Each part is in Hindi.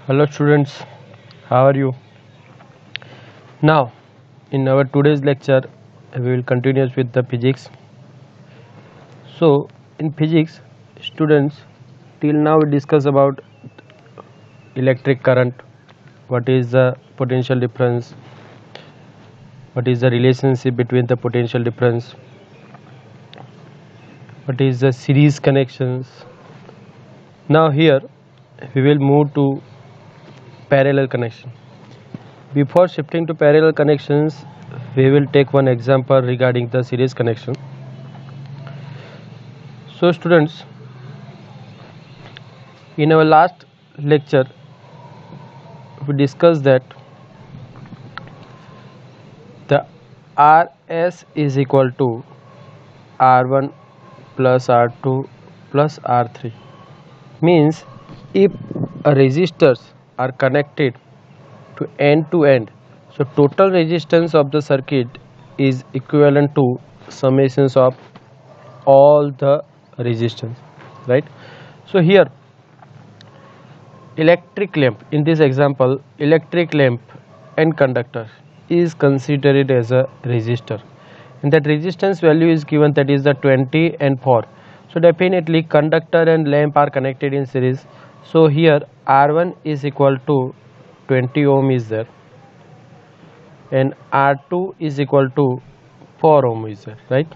Hello students, how are you? Now, in our today's lecture, we will continue with the physics. So, in physics, students, till now we discuss about electric current, what is the potential difference, what is the relationship between the potential difference, what is the series connections. Now here, we will move to parallel connection. Before shifting to parallel connections, we will take one example regarding the series connection. So students, in our last lecture, we discussed that the Rs is equal to R1 plus R2 plus R3. Means if resistors are connected to end, so total resistance of the circuit is equivalent to summations of all the resistance, right? So here electric lamp, in this example electric lamp and conductor is considered as a resistor, and that resistance value is given, that is the 20 and 4. So definitely conductor and lamp are connected in series. So here R1 is equal to 20 ohm is there, and R2 is equal to 4 ohm is there, right?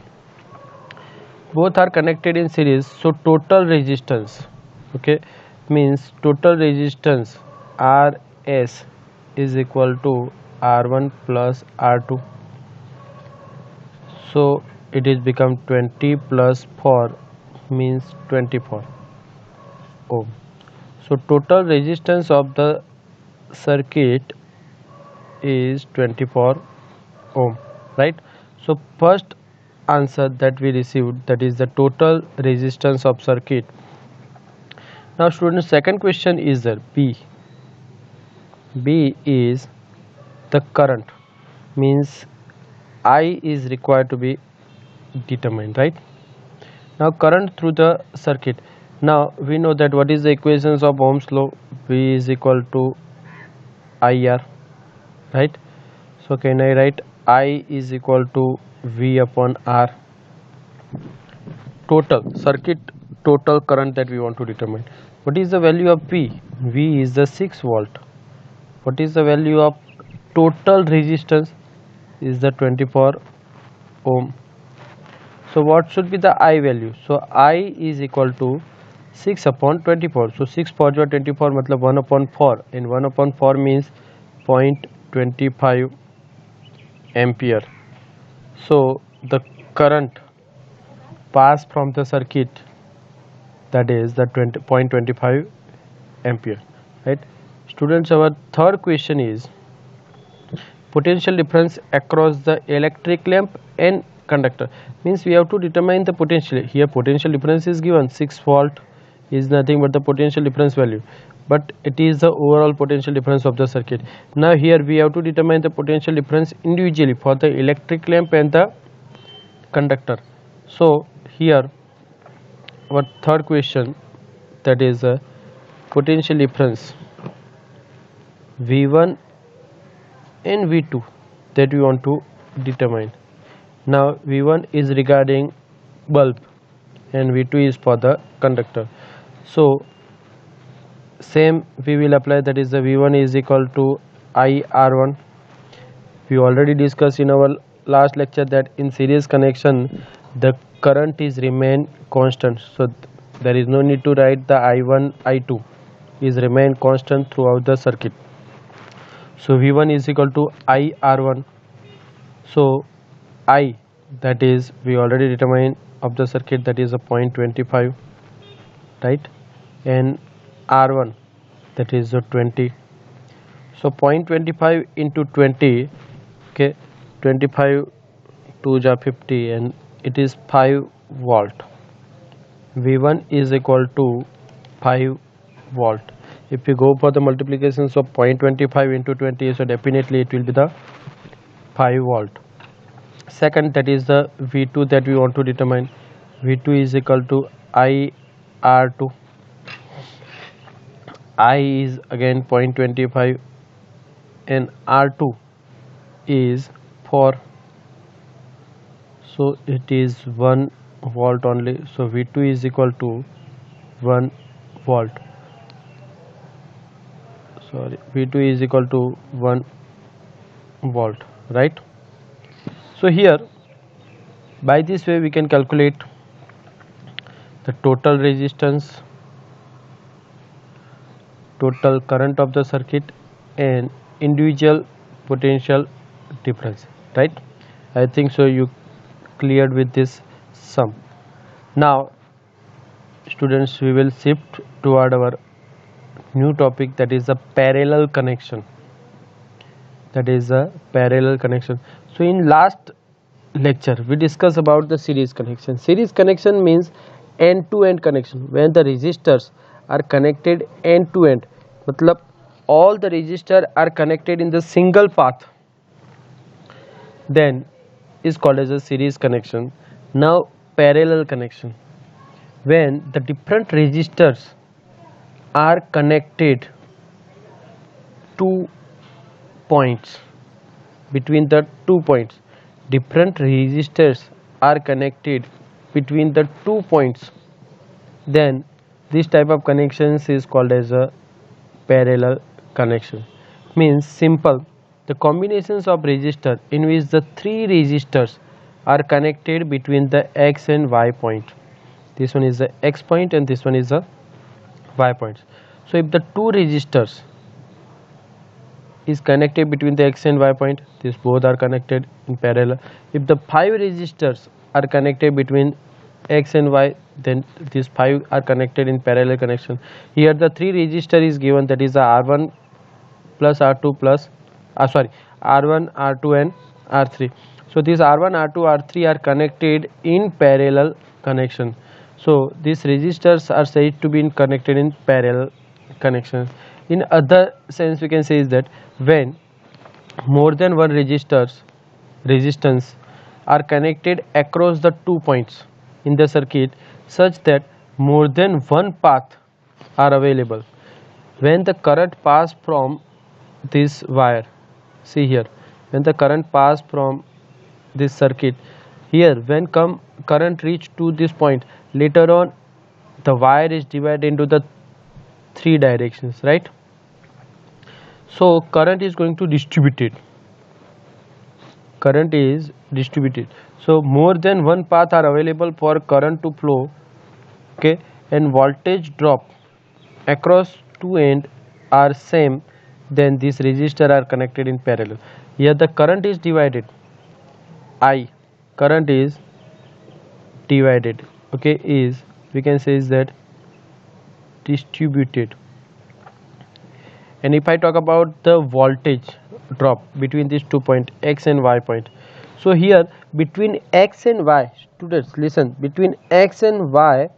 Both are connected in series, so total resistance, okay, means total resistance Rs is equal to R1 plus R2. So it is become 20 plus 4 means 24 ohm. So total resistance of the circuit is 24 ohm, right? So first answer that we received, that is the total resistance of circuit. Now students, second question is there B. B is the current, means I is required to be determined, right? Now current through the circuit. Now we know that what is the equations of Ohm's law. V is equal to IR, right? So can I write I is equal to V upon R, total circuit total current that we want to determine. What is the value of V? V is the 6 volt. What is the value of total resistance? Is the 24 ohm. So what should be the I value? So I is equal to 6 upon 24. So 6 4 जो 24 मतलब 1 upon 4, and 1 upon 4 means 0.25 ampere. So the current pass from the circuit, that is the 0.25 ampere, right? Students, our third question is potential difference across the electric lamp and conductor. Means we have to determine the potential. Here potential difference is given, 6 volt is nothing but the potential difference value, but it is the overall potential difference of the circuit. Now here we have to determine the potential difference individually for the electric lamp and the conductor. So here our third question, that is potential difference V1 and V2 that we want to determine. Now V1 is regarding bulb and V2 is for the conductor. So same we will apply, that is the V1 is equal to IR1. We already discussed in our last lecture that in series connection the current is remain constant, so there is no need to write the I1 I2 is remain constant throughout the circuit. So V1 is equal to IR1. So I, that is we already determined of the circuit, that is a 0.25, right, and R1 that is a 20. So 0.25 into 20, okay, 25 2 ja 50, and it is 5 volt. V1 is equal to 5 volt. If we go for the multiplications of 0.25 into 20, so definitely it will be the 5 volt. Second, that is the V2 that we want to determine. V2 is equal to IR2. I is again 0.25 and R2 is 4, so it is 1 volt only, so V2 is equal to 1 volt, sorry, V2 is equal to 1 volt, right? So here by this way we can calculate the total resistance, total current of the circuit and individual potential difference, right? I think so you cleared with this sum. Now students, we will shift toward our new topic, that is a parallel connection, So in last lecture we discussed about the series connection. Series connection means end to end connection, when the resistors are connected end to end, matlab all the resistors are connected in the single path, then is called as a series connection. Now parallel connection, when the different resistors are connected to points, between the 2 points, different resistors are connected between the 2 points, then this type of connections is called as a parallel connection. Means simple, the combinations of resistor in which the 3 resistors are connected between the x and y point. This one is the x point and this one is the y point. So if the 2 resistors is connected between the x and y point, these both are connected in parallel. If the 5 resistors are connected between x and y, then these 5 are connected in parallel connection. Here the 3 resistor is given, that is the R1 plus R2 plus R1, R2 and R3. So these R1, R2, R3 are connected in parallel connection. So these resistors are said to be connected in parallel connection. In other sense we can say is that when more than one resistance are connected across the 2 points in the circuit such that more than one path are available, when the current pass from this wire, see here, when the current pass from this circuit here, when current reach to this point, later on the wire is divided into the 3 directions, right? So current is going to distributed, so more than one path are available for current to flow, okay, and voltage drop across 2 ends are same, then these resistors are connected in parallel. Here the current is divided, current is divided, okay, is, we can say is that distributed. And if I talk about the voltage drop between these 2 points, x and y point, so here between x and y, students listen, between x and y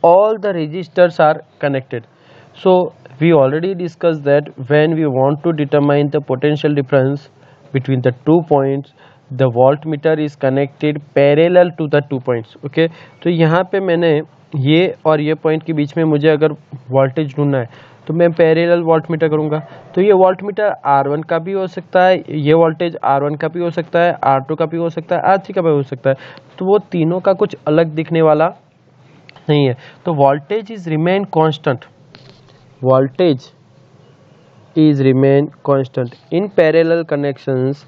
all the resistors are connected. So we already discussed that when we want to determine the potential difference between the 2 points, the voltmeter is connected parallel to the 2 points, okay. तो यहाँ पे मैंने ये और ये पॉइंट के बीच में मुझे अगर वोल्टेज ढूंढना है तो मैं पैरेलल वोल्टमीटर करूँगा, तो ये वोल्टमीटर R1 का भी हो सकता है, ये वोल्टेज R1 का भी हो सकता है, R2 का भी हो सकता है, R3 का भी हो सकता है, तो वो तीनों का कुछ अलग दिखने वाला नहीं है. तो voltage is remain constant, voltage is remain constant in parallel connections.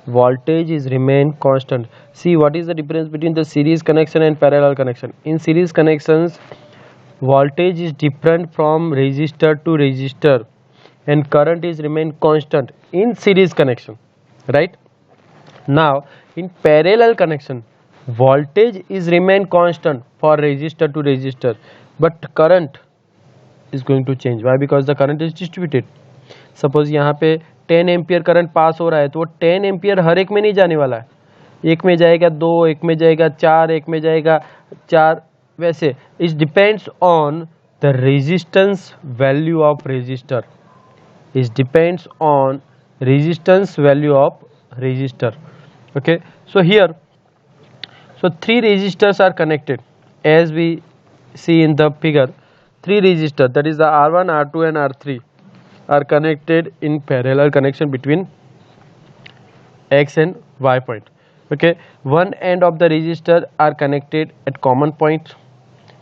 Voltage is remain constant. See what is the difference between the series connection and parallel connection. In series connections voltage is different from resistor to resistor and current is remain constant in series connection, right? Now in parallel connection voltage is remain constant for resistor to resistor but current is going to change. Why? Because the current is distributed. Suppose यहाँ पे 10 एम्पियर करंट पास हो रहा है तो वो 10 एम्पियर हर एक में नहीं जाने वाला है, एक में जाएगा 2, एक में जाएगा 4, एक में जाएगा 4, वैसे. It depends on the resistance value of resistor, it depends on resistance value of resistor. Okay, so here, so 3 resistors are connected as we see in the figure. three resistor, that is the R1, R2 and R3 are connected in parallel connection between X and Y point. Okay, one end of the resistor are connected at common point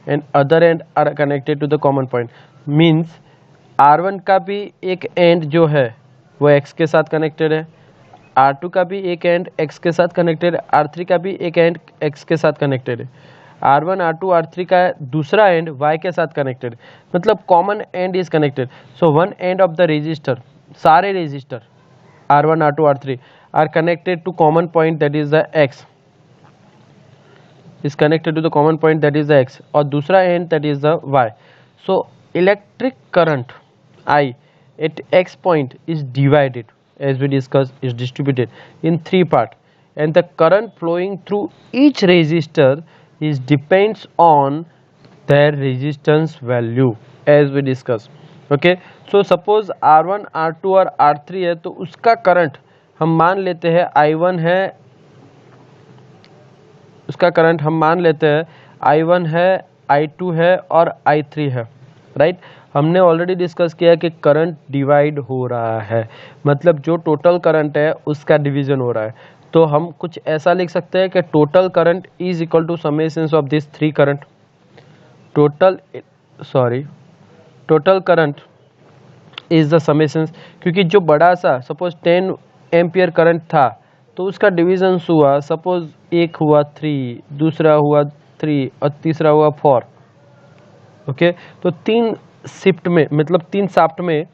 and other end are connected to the common point. Means R1 का भी एक एंड जो है वो X के साथ कनेक्टेड है, R2 का भी एक एंड X के साथ कनेक्टेड है, R3 का भी एक एंड X के साथ कनेक्टेड है, R1, R2, R3 का दूसरा एंड Y के साथ कनेक्टेड, मतलब common end is connected. So one end of the resistor, सारे resistor R1, R2, R3 are connected to common point that is the X, is connected to the common point that is the X, और दूसरा end that is the Y. So electric current I at X point is divided, as we discussed, is distributed in three parts, and the current flowing through each resistor is depends on their resistance value, as we discussed. Okay, so suppose R1, R2 और R3 है, तो उसका करंट हम मान लेते हैं I1 है, उसका करंट हम मान लेते हैं I1 है, I2 है और I3 है, राइट. हमने ऑलरेडी डिस्कस किया कि करंट डिवाइड हो रहा है, मतलब जो टोटल करंट है उसका डिवीजन हो रहा है. तो हम कुछ ऐसा लिख सकते हैं कि total current is equal to summations of this three current. Total current is the summations, क्योंकि जो बड़ा सा सपोज 10 एम्पियर करंट था तो उसका डिवीजन हुआ, सपोज एक हुआ 3, दूसरा हुआ 3 और तीसरा हुआ 4. ओके, तो 3 शिफ्ट में, मतलब 3 शाफ्ट में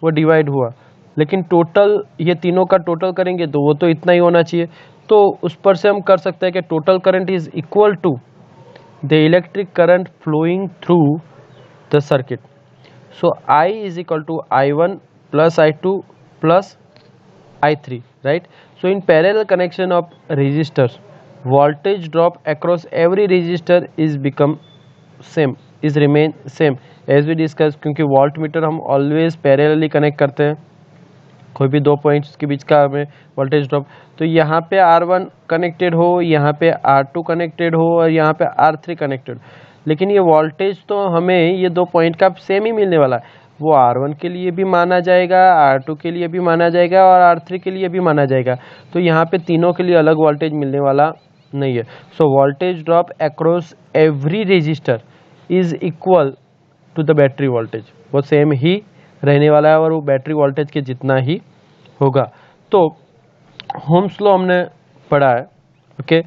वो डिवाइड हुआ, लेकिन टोटल ये तीनों का टोटल करेंगे तो वो तो इतना ही होना चाहिए. तो उस पर से हम कर सकते हैं कि total current is equal to the electric current flowing through the circuit. So I is equal to I1 plus I2 plus I3, right? So in parallel connection of resistors, voltage drop across every resistor is become same, is remain same as we discussed, क्योंकि वोल्ट मीटर हम ऑलवेज पैरेलली कनेक्ट करते हैं, कोई भी दो पॉइंट्स के बीच का हमें वोल्टेज ड्रॉप. तो यहाँ पे R1 कनेक्टेड हो, यहाँ पे R2 कनेक्टेड हो और यहाँ पे R3 कनेक्टेड, लेकिन ये वोल्टेज तो हमें ये दो पॉइंट का सेम ही मिलने वाला है. वो R1 के लिए भी माना जाएगा, R2 के लिए भी माना जाएगा और R3 के लिए भी माना जाएगा. तो यहाँ पे तीनों के लिए अलग वोल्टेज मिलने वाला नहीं है. So voltage drop across every resistor is equal to the battery voltage, वो सेम ही रहने वाला है और वो बैटरी वोल्टेज के जितना ही होगा. तो ओम्स लॉ हमने पढ़ा है, ओके,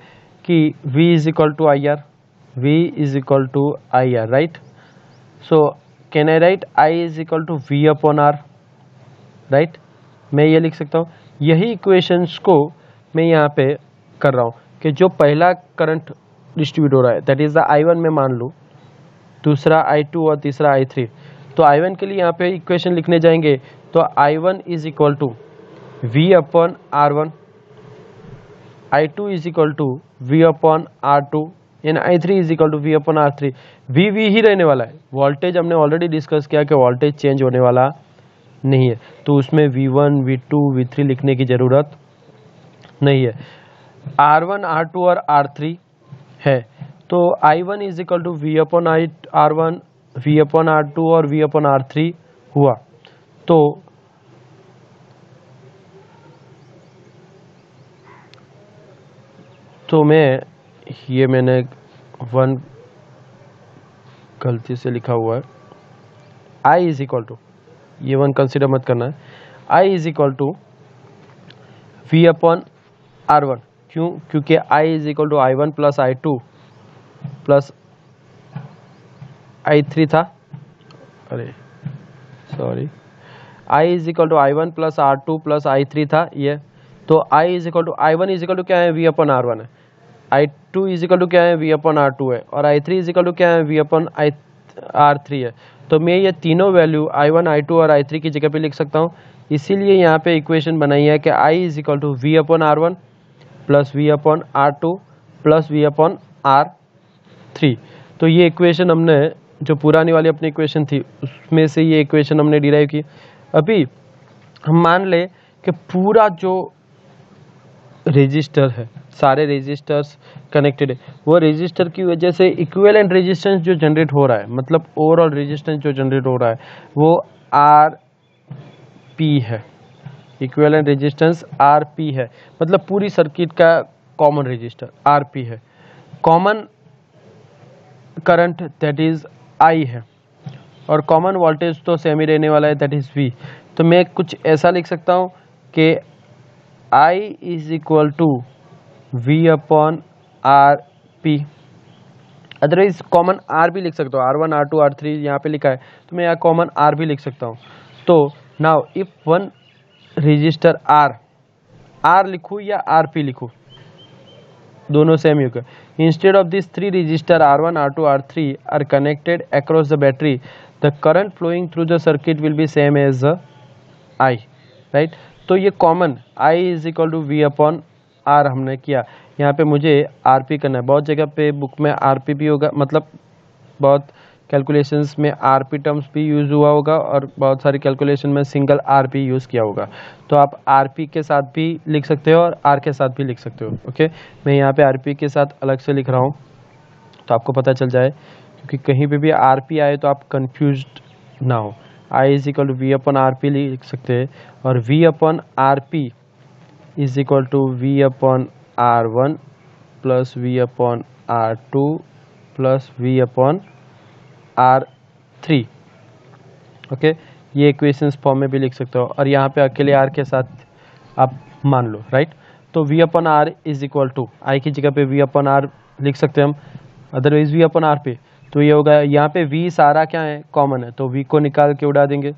कि V is equal to I R, V is equal to I R, right. So can I write I is equal to V upon R, right. मैं ये लिख सकता हूँ. यही इक्वेशंस को मैं यहाँ पे कर रहा हूँ कि जो पहला करंट डिस्ट्रीब्यूट हो रहा है दैट इज द I1 में मान लूँ, दूसरा I2 और तीसरा I3. तो I1 के लिए यहाँ पे इक्वेशन लिखने जाएंगे तो I1 is equal to V upon R1, I2 is equal to V upon R2 and I3 is equal to V upon R3. V ही रहने वाला है. वोल्टेज हमने ऑलरेडी डिस्कस किया कि वोल्टेज चेंज होने वाला नहीं है, तो उसमें V1, V2, V3 लिखने की ज़रूरत नहीं है. R1, R2 और R3 है, तो I1 is equal to V upon R1, V upon R2 और V अपॉन R3 हुआ. तो मैंने 1 गलती से लिखा हुआ है. I इज इक्वल टू, ये 1 कंसिडर मत करना है. I is equal to V upon R1. क्यों? क्योंकि I is equal to I1 plus I2 plus I3 था, अरे sorry, I is equal to I1 plus R2 plus I3 था ये. तो I is equal to I1 is equal to क्या है, V अपॉन R1 है, I2 इज इक्वल टू क्या है, V अपॉन R2 है, और I3 इज इक्वल टू क्या है, V अपॉन R3 है. तो मैं ये तीनों वैल्यू I1, I2 और I3 की जगह पे लिख सकता हूँ. इसीलिए यहाँ पे इक्वेशन बनाई है कि I is equal to V upon R1 plus V upon R2 plus V upon R3. तो ये इक्वेशन हमने, जो पुरानी वाली अपनी इक्वेशन थी उसमें से ये इक्वेशन हमने डिराइव की. अभी हम मान ले कि पूरा जो रेजिस्टर है सारे रेजिस्टर्स कनेक्टेड है, वो रेजिस्टर की वजह से इक्विवेलेंट रेजिस्टेंस जो जनरेट हो रहा है, मतलब ओवरऑल रेजिस्टेंस जो जनरेट हो रहा है वो आर पी है। इक्विवेलेंट रेजिस्टेंस आर पी है, मतलब पूरी सर्किट का कॉमन रेजिस्टर आर पी है। Common current that is I है, और कॉमन वोल्टेज तो सेम ही रहने वाला है, दैट इज वी। तो मैं कुछ ऐसा लिख सकता हूँ कि I is equal to V upon R P. Otherwise common R भी लिख सकता हूँ, R1 R2 R3 यहाँ पे लिखा है, तो मैं यहाँ कॉमन आर भी लिख सकता हूँ। तो now if one resistor R लिखूँ या आर पी लिखूँ, दोनों सेम ही होगा। Instead of this three resistor R1 R2 R3 are connected across the battery, the current flowing through the circuit will be same as I, right. तो ये common I is equal to V upon R हमने किया, यहाँ पे मुझे आर पी करना है। बहुत जगह पे बुक में आर पी भी होगा, मतलब बहुत कैलकुलेशंस में आर पी टर्म्स भी यूज़ हुआ होगा, और बहुत सारी कैलकुलेशन में सिंगल आर पी यूज़ किया होगा। तो आप आर पी के साथ भी लिख सकते हो और आर के साथ भी लिख सकते हो। ओके, मैं यहाँ पे आर पी के साथ अलग से लिख रहा हूँ तो आपको पता चल जाए, क्योंकि कहीं पे भी आर पी आए तो आप कन्फ्यूज ना हो। I is equal to V upon R P लिख सकते हैं, और V upon R P is equal to V upon R one plus V upon R two plus V upon R three. Okay, ये इक्वेशंस फॉर्म में भी लिख सकते हो, और यहाँ पे अकेले आर के साथ आप मान लो, राइट। तो V upon R is equal to I की जगह पे वी अपॉन आर लिख सकते हैं हम, अदरवाइज वी अपॉन आर पे। तो ये होगा, यहाँ पे वी सारा क्या है, कॉमन है, तो वी को निकाल के उड़ा देंगे।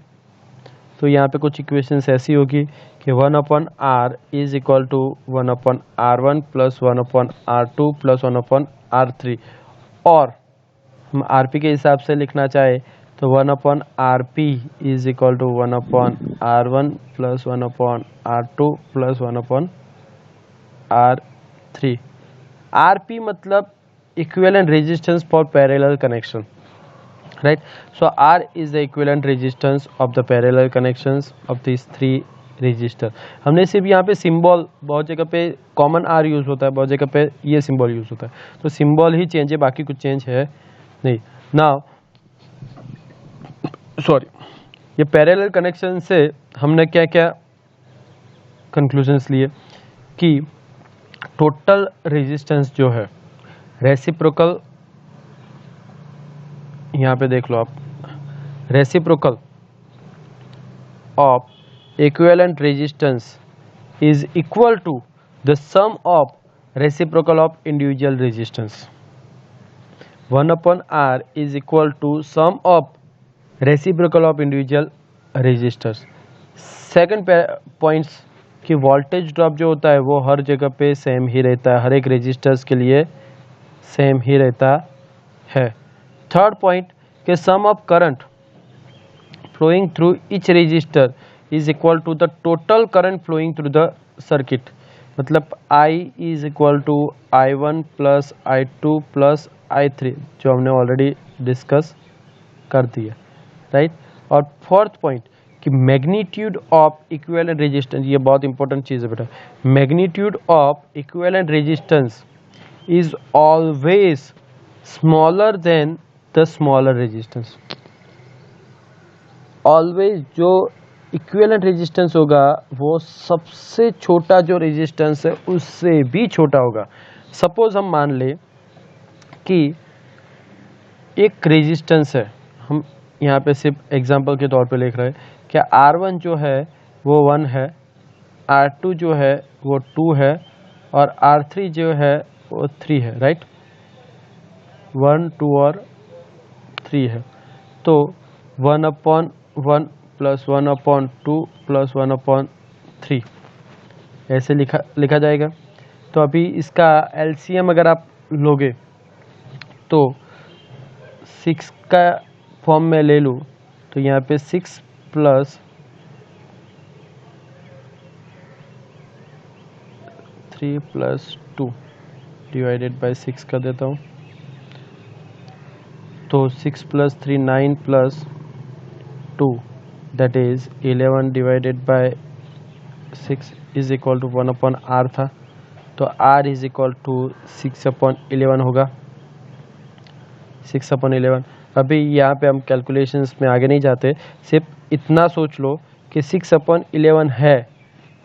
तो यहाँ पे कुछ इक्वेशंस ऐसी होगी कि 1 upon R is equal to 1 upon R one plus 1 upon R two plus 1 upon R three, और हम आर पी के हिसाब से लिखना चाहे तो 1 upon R P is equal to 1 upon R one plus 1 upon R two plus 1 upon R three. R P मतलब equivalent resistance for parallel connection, right? So R is the equivalent resistance of the parallel connections of these three resistor। हमने सिर्फ यहाँ पे सिंबल, बहुत जगह पे कॉमन R यूज़ होता है, बहुत जगह पे ये सिंबल यूज़ होता है, तो सिंबल ही चेंज है, बाकी कुछ चेंज है नहीं। नाउ सॉरी, ये पैरेलल कनेक्शन से हमने क्या क्या कंक्लूजन्स लिए कि टोटल रेजिस्टेंस जो है रेसिप्रोकल, यहाँ पे देख लो आप, reciprocal of equivalent resistance is equal to the sum of reciprocal of individual resistance. 1 upon R is equal to sum of reciprocal of individual resistors. Second points कि वोल्टेज ड्रॉप जो होता है वो हर जगह पे सेम ही रहता है, हर एक रेजिस्टर्स के लिए सेम ही रहता है। थर्ड पॉइंट कि sum of current flowing through each resistor is equal to the total current flowing through the circuit, मतलब I is equal to I1 plus I2 plus I3, जो हमने ऑलरेडी डिस्कस कर दिया, राइट। और फोर्थ पॉइंट कि मैग्नीट्यूड ऑफ इक्विवेलेंट रेजिस्टेंस, ये बहुत इंपॉर्टेंट चीज़ है बेटा, magnitude of equivalent resistance is always smaller than the smaller resistance. Always जो इक्विवेलेंट रेजिस्टेंस होगा वो सबसे छोटा जो रेजिस्टेंस है उससे भी छोटा होगा। सपोज हम मान ले कि एक रेजिस्टेंस है, हम यहाँ पे सिर्फ एग्जांपल के तौर पे लिख रहे हैं कि R1 जो है वो 1 है, R2 जो है वो 2 है, और R3 जो है वो 3 है, राइट। 1 2 और 3 है, तो 1 upon 1 plus 1 upon 2 plus 1 upon 3 ऐसे लिखा जाएगा। तो अभी इसका एलसीएम अगर आप लोगे तो 6 का फॉर्म में ले लूँ तो यहाँ पे 6 प्लस 3 प्लस 2 डिवाइडेड बाय 6 कर देता हूँ, तो 6 plus 3 9 plus 2 that is 11 divided by 6 is equal to 1 upon R था। तो R इज इक्वल टू 6/11 होगा, 6/11। अभी यहाँ पे हम कैलकुलेशंस में आगे नहीं जाते, सिर्फ इतना सोच लो कि 6/11 है,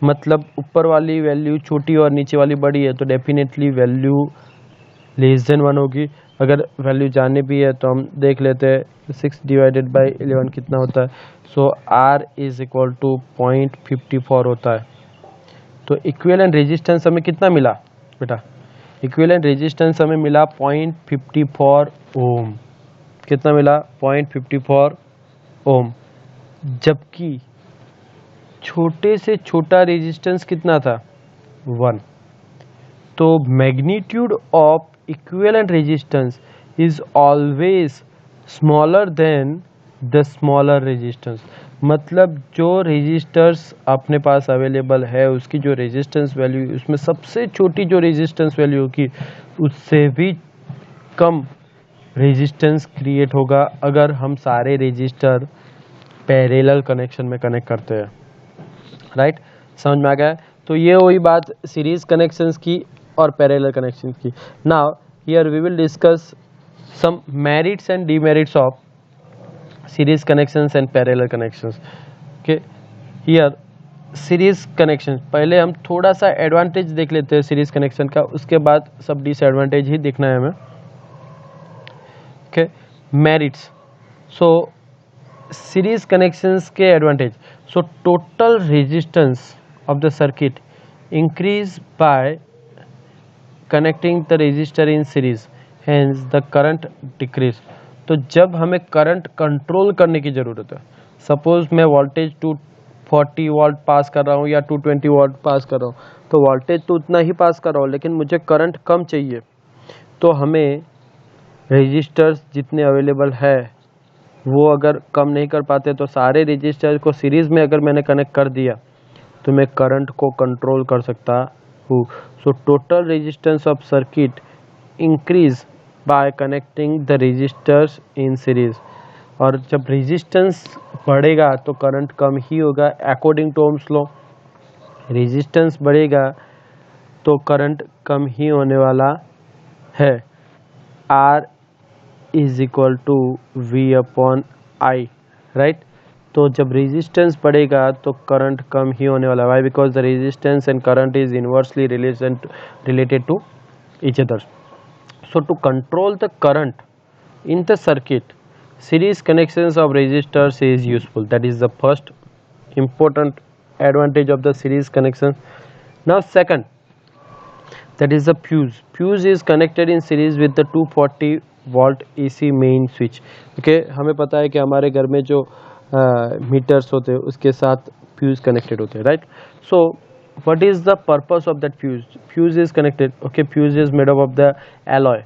मतलब ऊपर वाली वैल्यू छोटी और नीचे वाली बड़ी है, तो डेफिनेटली वैल्यू लेस देन 1 होगी। अगर वैल्यू जाननी भी है तो हम देख लेते हैं, 6/11 कितना होता है। सो R इज इक्वल टू 0.54 होता है। तो इक्विवेलेंट रेजिस्टेंस हमें कितना मिला बेटा? इक्विवेलेंट रेजिस्टेंस हमें मिला 0.54 ओम। कितना मिला? 0.54 ओम। जबकि छोटे से छोटा रेजिस्टेंस कितना था? 1। तो magnitude of equivalent resistance is always smaller than the smaller resistance. मतलब जो रेजिस्टर्स अपने पास अवेलेबल है उसकी जो रेजिस्टेंस वैल्यू, उसमें सबसे छोटी जो रेजिस्टेंस वैल्यू होगी उससे भी कम रेजिस्टेंस क्रिएट होगा अगर हम सारे रेजिस्टर पैरेलल कनेक्शन में कनेक्ट करते हैं। राइट, समझ में आ गया? तो ये वही बात सीरीज कनेक्शंस की और पैरेलल कनेक्शन की। Now here we will discuss some merits and demerits of series connections and parallel connections. Okay, here series connection, पहले हम थोड़ा सा एडवांटेज देख लेते हैं सीरीज कनेक्शन का, उसके बाद सब डिसएडवांटेज ही देखना है हमें। Okay, merits. So series connections के advantage, so total resistance of the circuit increase by connecting the resistor in series, hence the current decrease। तो जब हमें करंट कंट्रोल करने की ज़रूरत है, सपोज मैं वोल्टेज 240 वोल्ट पास कर रहा हूँ या 220 वोल्ट पास कर रहा हूँ, तो वोल्टेज तो उतना ही पास कर रहा हूँ लेकिन मुझे करंट कम चाहिए, तो हमें रेजिस्टर्स जितने अवेलेबल है वो अगर कम नहीं कर पाते तो सारे रेजिस्टर्स को सीरीज़ में अगर मैंने कनेक्ट कर दिया तो मैं करंट को कंट्रोल कर सकता हूँ। So total resistance of circuit increase by connecting the resistors in series. और जब रेजिस्टेंस बढ़ेगा तो करंट कम ही होगा according to Ohm's law. Resistance बढ़ेगा तो करंट कम ही होने वाला है। R is equal to V/I, right. तो जब रेजिस्टेंस बढ़ेगा तो करंट कम ही होने वाला है। Why? Because the resistance and current is inversely related to each other. So to control the current in the circuit, series connections of resistors is useful. That is the first important advantage of the series connection. Now second, that is the fuse. Fuse is connected in series with the 240 volt AC main switch. Okay, हमें पता है कि हमारे घर में जो मीटर्स होते हैं उसके साथ फ्यूज कनेक्टेड होते हैं, right. So what is the purpose of that fuse? Fuse is connected, okay, fuse is made up of the alloy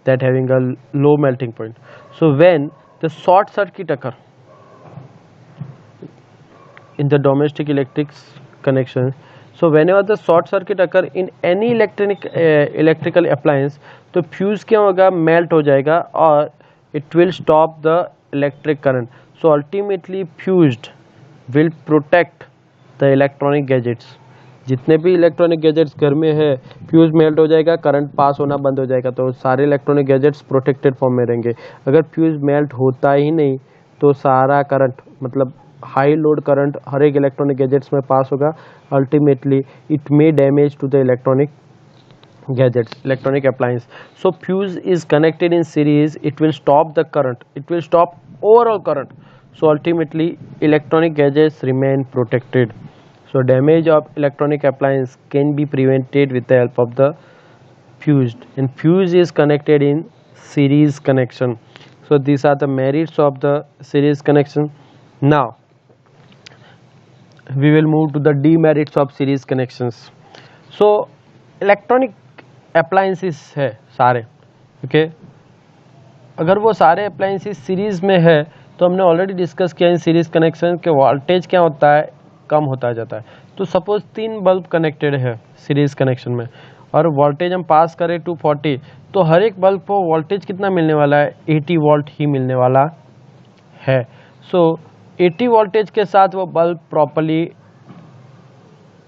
that having a low melting point. So when the short circuit occur in the domestic electric connection, so whenever the short circuit occur in any electrical appliance, तो fuse क्या होगा? मेल्ट हो जाएगा और it will stop the electric current. So ultimately fused will protect the electronic gadgets. जितने भी इलेक्ट्रॉनिक गैजेट्स घर में है, फ्यूज मेल्ट हो जाएगा, करंट पास होना बंद हो जाएगा, तो सारे इलेक्ट्रॉनिक गैजेट्स प्रोटेक्टेड फॉर्म में रहेंगे। अगर फ्यूज मेल्ट होता ही नहीं तो सारा करंट, मतलब हाई लोड करंट हर एक इलेक्ट्रॉनिक गैजेट्स में पास होगा। Ultimately it may damage to the electronic gadgets, electronic appliance. So fuse is connected in series, it will stop the current, it will stop overall current. So ultimately electronic gadgets remain protected. So damage of electronic appliance can be prevented with the help of the fuse, and fuse is connected in series connection. So these are the merits of the series connection. Now we will move to the demerits of series connections. So electronic appliances है सारे, ओके, अगर वो सारे अप्लायंसेस सीरीज़ में है तो हमने ऑलरेडी डिस्कस किया इन सीरीज़ कनेक्शन के वोल्टेज क्या होता है? कम होता जाता है। तो सपोज 3 बल्ब कनेक्टेड है सीरीज़ कनेक्शन में और वोल्टेज हम पास करें 240, तो हर एक बल्ब को वोल्टेज कितना मिलने वाला है? 80 वोल्ट ही मिलने वाला है। सो 80 वोल्टेज के साथ वो बल्ब प्रॉपर्ली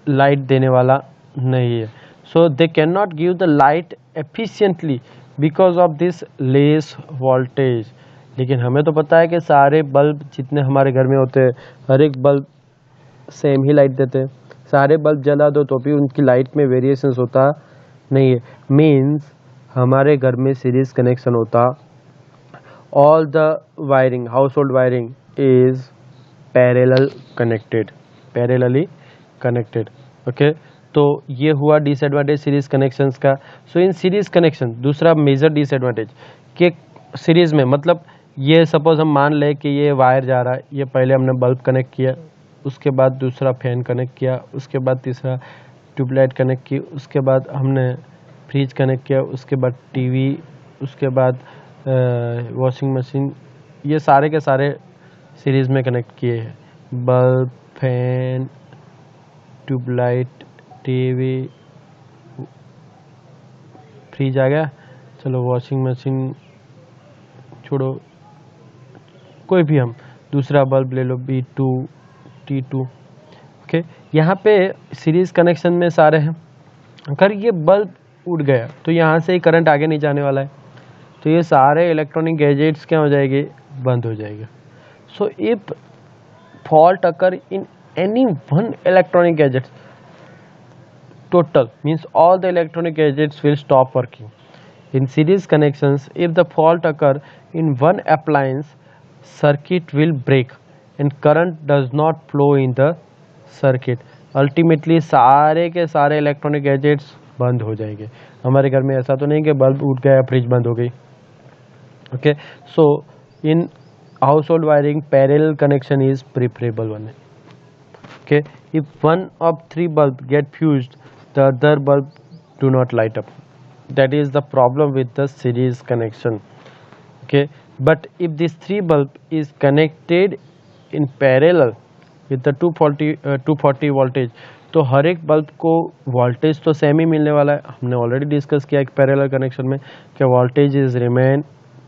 लाइट देने वाला नहीं है। so they cannot give the light efficiently because of this less voltage. लेकिन हमें तो पता है कि सारे बल्ब जितने हमारे घर में होते हैं हर एक बल्ब सेम ही लाइट देते हैं, सारे बल्ब जला दो तो भी उनकी लाइट में वेरिएशंस होता नहीं है. मीन्स हमारे घर में सीरीज कनेक्शन होता, all the wiring house hold wiring is parallel connected, parallelly connected. Okay, तो ये हुआ डिसएडवांटेज सीरीज कनेक्शंस का. सो इन सीरीज कनेक्शन दूसरा मेजर डिसएडवांटेज कि सीरीज में मतलब ये सपोज हम मान लें कि ये वायर जा रहा है, ये पहले हमने बल्ब कनेक्ट किया, उसके बाद दूसरा फैन कनेक्ट किया, उसके बाद तीसरा ट्यूबलाइट कनेक्ट की, उसके बाद हमने फ्रिज कनेक्ट किया, उसके बाद टीवी, उसके बाद वॉशिंग मशीन, ये सारे के सारे सीरीज़ में कनेक्ट किए हैं. Bulb, fan, tubelight, TV, fridge आ गया, चलो वॉशिंग मशीन छोड़ो, कोई भी हम दूसरा बल्ब ले लो, B2, T2. ओके, यहाँ पे सीरीज़ कनेक्शन में सारे हैं. अगर ये बल्ब उड़ गया तो यहाँ से ही करंट आगे नहीं जाने वाला है, तो ये सारे इलेक्ट्रॉनिक गैजेट्स क्या हो जाएंगे, बंद हो जाएंगे. So if fault occur in any one electronic gadgets, total means all the electronic gadgets will stop working. In series connections, if the fault occur in one appliance, circuit will break and current does not flow in the circuit. Ultimately सारे के सारे इलेक्ट्रॉनिक गैजेट्स बंद हो जाएंगे. हमारे घर में ऐसा तो नहीं कि बल्ब उठ गया, फ्रिज बंद हो गई. Okay, so in house hold wiring parallel connection is preferable one. Okay, if one of three bulbs get fused, the other bulb do not light up. That is the problem with the series connection. Okay, but if this three bulb is connected in parallel with the 240 voltage, तो हर एक बल्ब को वोल्टेज तो सेम ही मिलने वाला है. हमने ऑलरेडी डिस्कस किया एक पैरेलल कनेक्शन में कि वोल्टेज इज रिमेन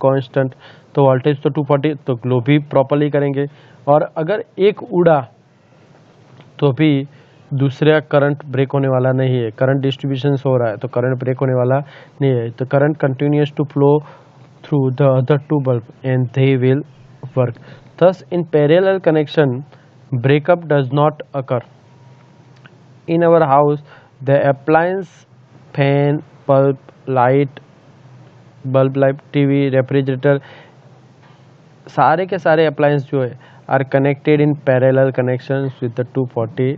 कांस्टेंट, तो वोल्टेज तो 240, तो ग्लो भी प्रॉपरली करेंगे. और अगर एक उड़ा तो भी दूसरा करंट ब्रेक होने वाला नहीं है, करंट डिस्ट्रीब्यूशन हो रहा है तो करंट ब्रेक होने वाला नहीं है. तो current continues to flow through the other two bulb and they will work. Thus in parallel connection breakup does not occur. In our house the appliance, fan, bulb light, TV, refrigerator, सारे के सारे अप्लायंस जो है are connected in parallel connections with the 240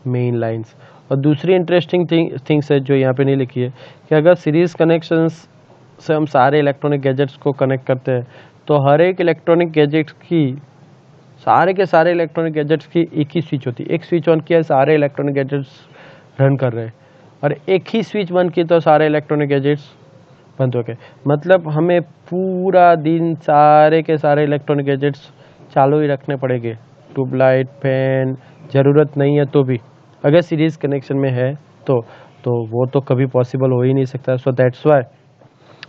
main lines. और दूसरी इंटरेस्टिंग थिंग्स है जो यहाँ पे नहीं लिखी है कि अगर सीरीज कनेक्शंस से हम सारे इलेक्ट्रॉनिक गैजेट्स को कनेक्ट करते हैं तो हर एक इलेक्ट्रॉनिक गैजेट्स की, सारे के सारे इलेक्ट्रॉनिक गैजेट्स की एक ही स्विच होती है. एक स्विच ऑन किया सारे इलेक्ट्रॉनिक गैजेट्स रन कर रहे हैं, और एक ही स्विच बंद की तो सारे इलेक्ट्रॉनिक गैजेट्स बंद हो गए. मतलब हमें पूरा दिन सारे के सारे इलेक्ट्रॉनिक गैजेट्स चालू ही रखने पड़ेंगे. ट्यूबलाइट, फैन, ज़रूरत नहीं है तो भी अगर सीरीज़ कनेक्शन में है तो वो तो कभी पॉसिबल हो ही नहीं सकता. सो दैट्स वाई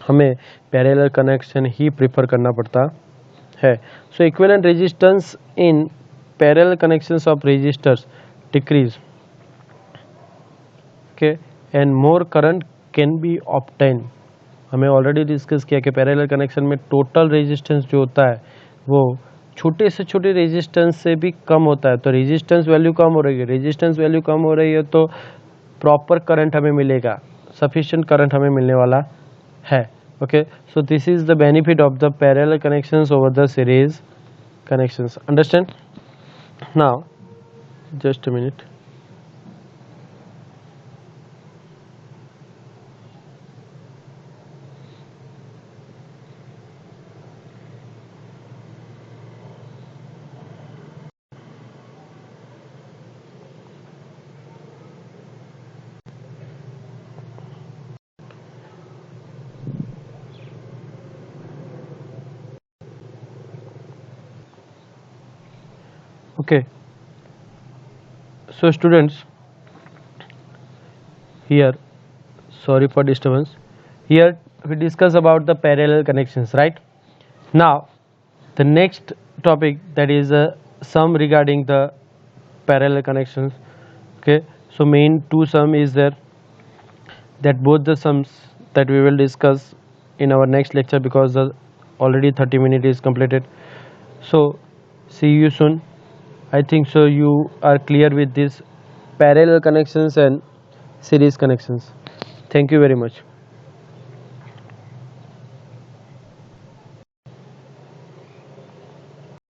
हमें पैरेलल कनेक्शन ही प्रेफर करना पड़ता है. So equivalent resistance in parallel connections of resistors decrease, okay, and more current can be obtain. हमें ऑलरेडी डिस्कस किया कि पैरेलल कनेक्शन में टोटल रेजिस्टेंस जो होता है वो छोटे से छोटे रेजिस्टेंस से भी कम होता है. तो रेजिस्टेंस वैल्यू कम हो रही है, रेजिस्टेंस वैल्यू कम हो रही है तो प्रॉपर करंट हमें मिलेगा, सफिशिएंट करंट हमें मिलने वाला है. Okay, so this is the benefit of the parallel connections over the series connections. Understand? Now just a minute. Okay, so students, here, sorry for disturbance, here we discuss about the parallel connections, right? Now the next topic, that is sum regarding the parallel connections. Okay, so main two sum is there. that both the sums that we will discuss in our next lecture, because the already 30 minutes is completed. So see you soon. I think so you are clear with this parallel connections and series connections. Thank you very much.